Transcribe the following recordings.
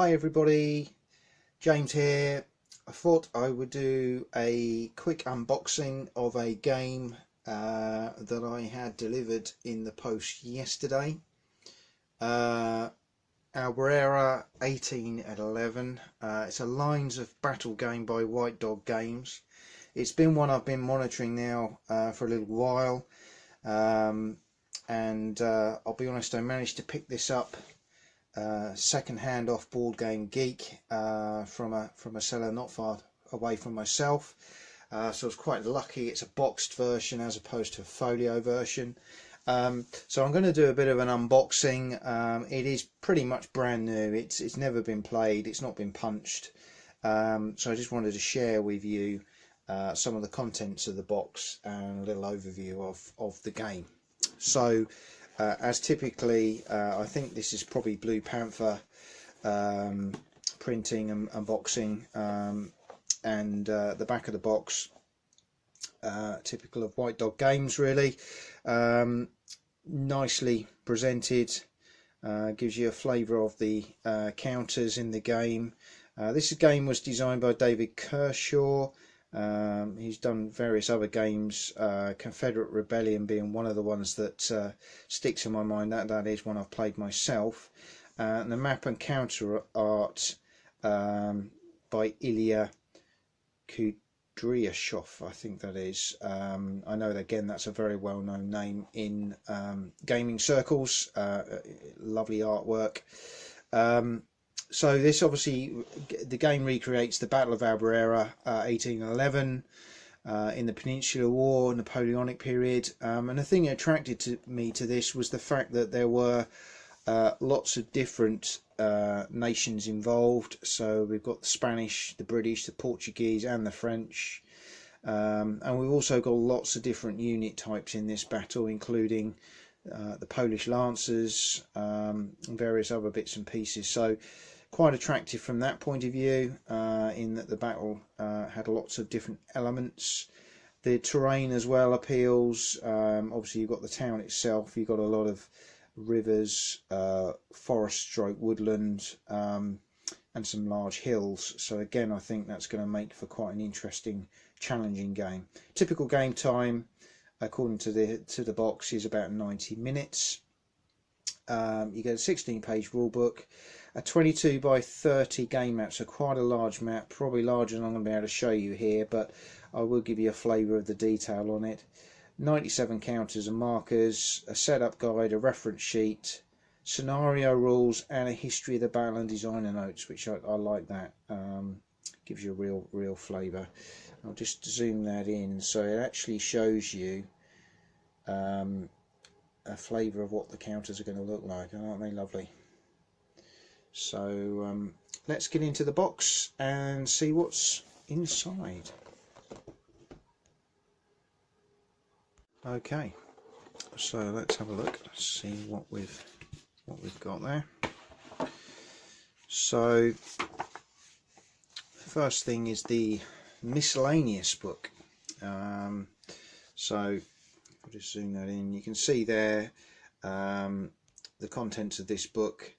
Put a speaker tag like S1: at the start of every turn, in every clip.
S1: Hi everybody, James here. I thought I would do a quick unboxing of a game that I had delivered in the post yesterday. Albuera 1811. It's a Lines of Battle game by White Dog Games. It's been one I've been monitoring now for a little while, and I'll be honest, I managed to pick this up second hand off Board Game Geek from a seller not far away from myself, so I was quite lucky. It's a boxed version as opposed to a folio version. So I'm going to do a bit of an unboxing. It is pretty much brand new. It's never been played, it's not been punched, so I just wanted to share with you some of the contents of the box and a little overview of the game. So as typically, I think this is probably Blue Panther printing and unboxing, and the back of the box, typical of White Dog Games really. Nicely presented, gives you a flavour of the counters in the game. This game was designed by David Kershaw. He's done various other games, Confederate Rebellion being one of the ones that sticks in my mind. That is one I've played myself. And the map and counter art by Ilya Kudryashov, I think that is. I know that, again, that's a very well-known name in gaming circles. Lovely artwork. So this, obviously, the game recreates the Battle of Albuera 1811 in the Peninsular War, Napoleonic period. And the thing that attracted me to this was the fact that there were lots of different nations involved. So we've got the Spanish, the British, the Portuguese and the French. And we've also got lots of different unit types in this battle, including the Polish Lancers, and various other bits and pieces. So quite attractive from that point of view, in that the battle had lots of different elements. The terrain as well appeals. Obviously you've got the town itself, you've got a lot of rivers, forest stroke woodland, and some large hills. So again, I think that's going to make for quite an interesting, challenging game. Typical game time, according to the box, is about 90 minutes. You get a 16-page rule book, a 22 by 30 game map, so quite a large map, probably larger than I'm going to be able to show you here, but I will give you a flavour of the detail on it. 97 counters and markers, a setup guide, a reference sheet, scenario rules, and a history of the battle and designer notes, which I like that. Gives you a real flavour. I'll just zoom that in so it actually shows you a flavour of what the counters are going to look like. Aren't they lovely? So let's get into the box and see what's inside. Okay, so let's have a look, see what we've got there. So the first thing is the miscellaneous book. So I'll just zoom that in. You can see there the contents of this book,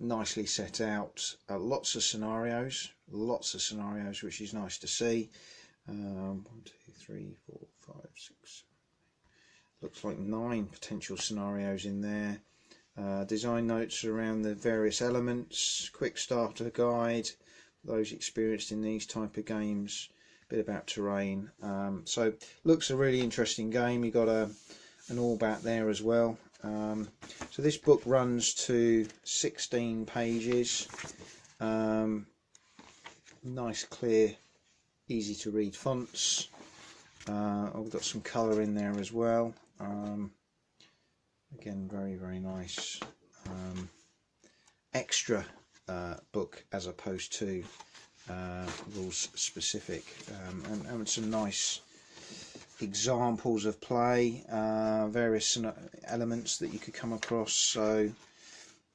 S1: nicely set out. Lots of scenarios, which is nice to see. 1, 2, 3, 4, 5, 6. Looks like 9 potential scenarios in there. Design notes around the various elements, quick starter guide, those experienced in these type of games, a bit about terrain. So looks a really interesting game. You got an all bat there as well. So this book runs to 16 pages. Nice, clear, easy to read fonts. I've got some colour in there as well. Again, very nice. Extra book as opposed to rules specific, and some nice examples of play, various elements that you could come across. So,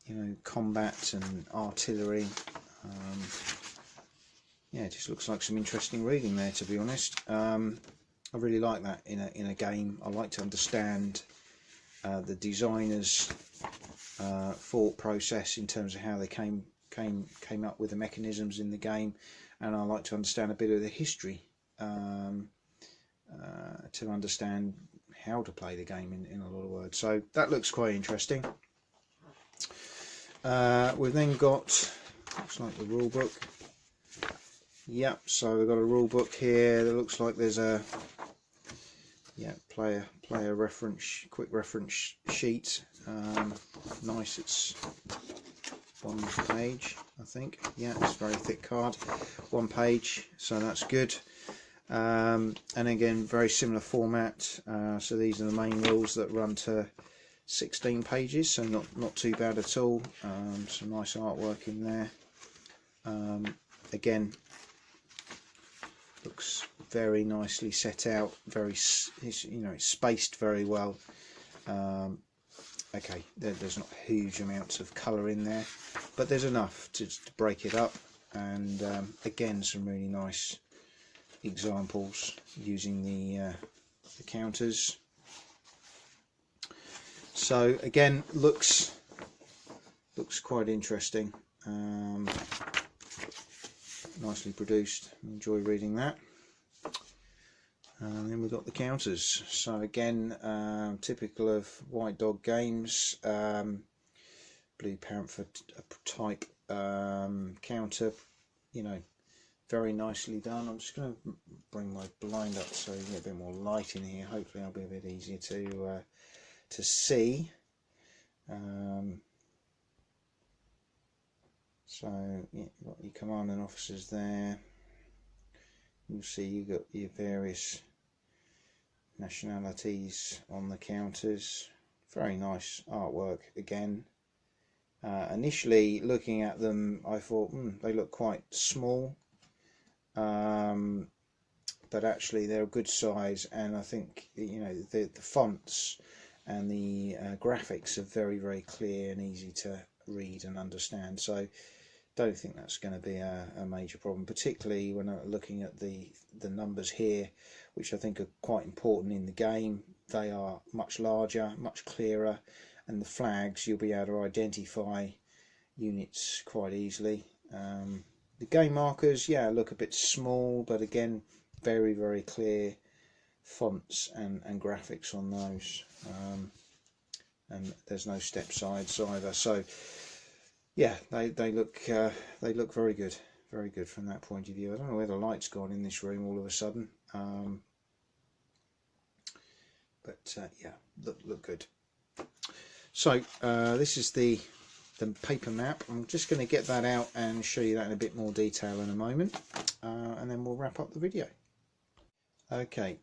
S1: you know, combat and artillery. Yeah, it just looks like some interesting reading there, to be honest. I really like that in a game. I like to understand the designers' thought process in terms of how they came came up with the mechanisms in the game, and I like to understand a bit of the history to understand how to play the game in a lot of words. So that looks quite interesting. We've then got, looks like the rule book. Yep, so we've got a rule book here that looks like there's a player reference, quick reference sheet. Nice, it's 1 page, I think. Yeah, it's a very thick card, 1 page, so that's good. And again, very similar format. So these are the main rules that run to 16 pages, so not too bad at all. Some nice artwork in there. Again, looks very nicely set out. Very, you know, it's spaced very well. Okay, there's not huge amounts of colour in there, but there's enough to break it up. And again, some really nice examples using the counters. So again, looks quite interesting. Nicely produced. Enjoy reading that. And then we've got the counters. So again, typical of White Dog Games, Blue Panther type counter. You know, very nicely done. I'm just going to bring my blind up so you get a bit more light in here. Hopefully, I'll be a bit easier to see. So yeah, you've got your commanding officers there. You'll see you've got your various nationalities on the counters. Very nice artwork again. Initially looking at them, I thought they look quite small, but actually they're a good size, and I think, you know, the fonts and the graphics are very clear and easy to read and understand. So don't think that's going to be a major problem, particularly when looking at the numbers here, which I think are quite important in the game. They are much larger, much clearer, and the flags, you'll be able to identify units quite easily. The game markers, yeah, look a bit small, but again, very clear fonts and graphics on those. And there's no step sides either. So yeah, they look very good from that point of view. I don't know where the light's gone in this room all of a sudden, but yeah, look good. So this is the paper map. I'm just going to get that out and show you that in a bit more detail in a moment, and then we'll wrap up the video. Okay,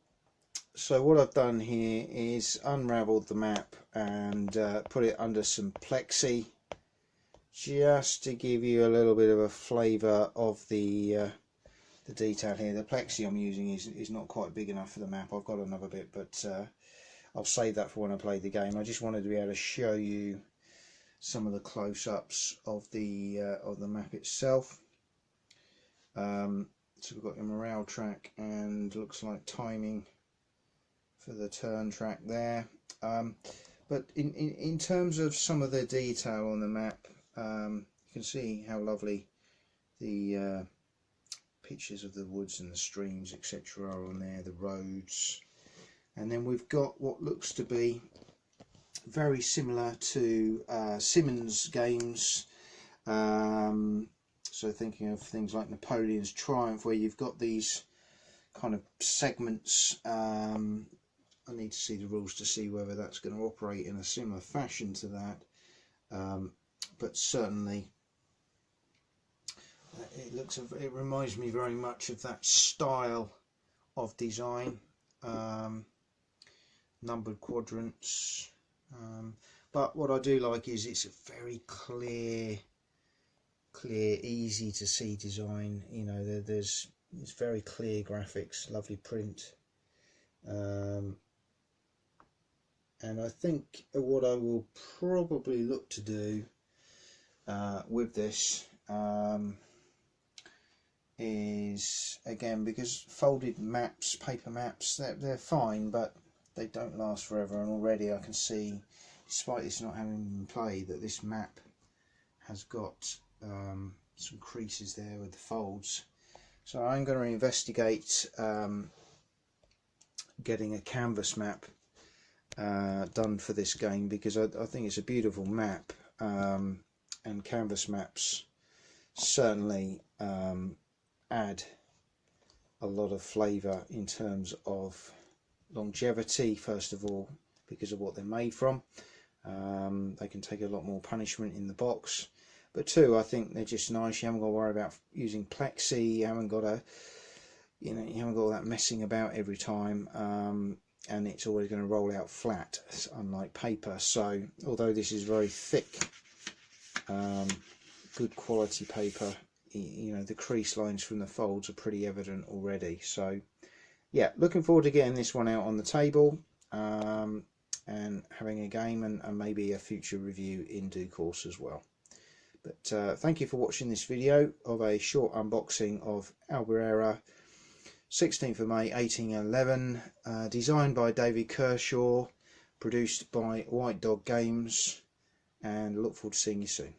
S1: so what I've done here is unraveled the map and put it under some plexi, just to give you a little bit of a flavour of the detail here. The plexi I'm using is not quite big enough for the map. I've got another bit, but I'll save that for when I play the game. I just wanted to be able to show you some of the close-ups of the map itself. So we've got the morale track and looks like timing for the turn track there. But in terms of some of the detail on the map, you can see how lovely the pictures of the woods and the streams, etc., are on there, the roads. And then we've got what looks to be very similar to Simmons games. So thinking of things like Napoleon's Triumph, where you've got these kind of segments. I need to see the rules to see whether that's going to operate in a similar fashion to that. But certainly it reminds me very much of that style of design. Numbered quadrants, but what I do like is it's a very clear, easy to see design. You know, it's very clear graphics, lovely print, and I think what I will probably look to do with this is, again, because folded maps, paper maps, they're fine, but they don't last forever. And already I can see, despite this not having been played, that this map has got some creases there with the folds. So I'm going to investigate getting a canvas map done for this game, because I think it's a beautiful map, and canvas maps certainly add a lot of flavour in terms of longevity, first of all because of what they're made from. They can take a lot more punishment in the box, but two, I think they're just nice. You haven't got to worry about using plexi, you haven't got to, you haven't got all that messing about every time, and it's always going to roll out flat, unlike paper. So although this is very thick, good quality paper, the crease lines from the folds are pretty evident already. So yeah, looking forward to getting this one out on the table, and having a game, and maybe a future review in due course as well. But thank you for watching this video of a short unboxing of Albuera 16th of May 1811, designed by David Kershaw, produced by White Dog Games, and look forward to seeing you soon.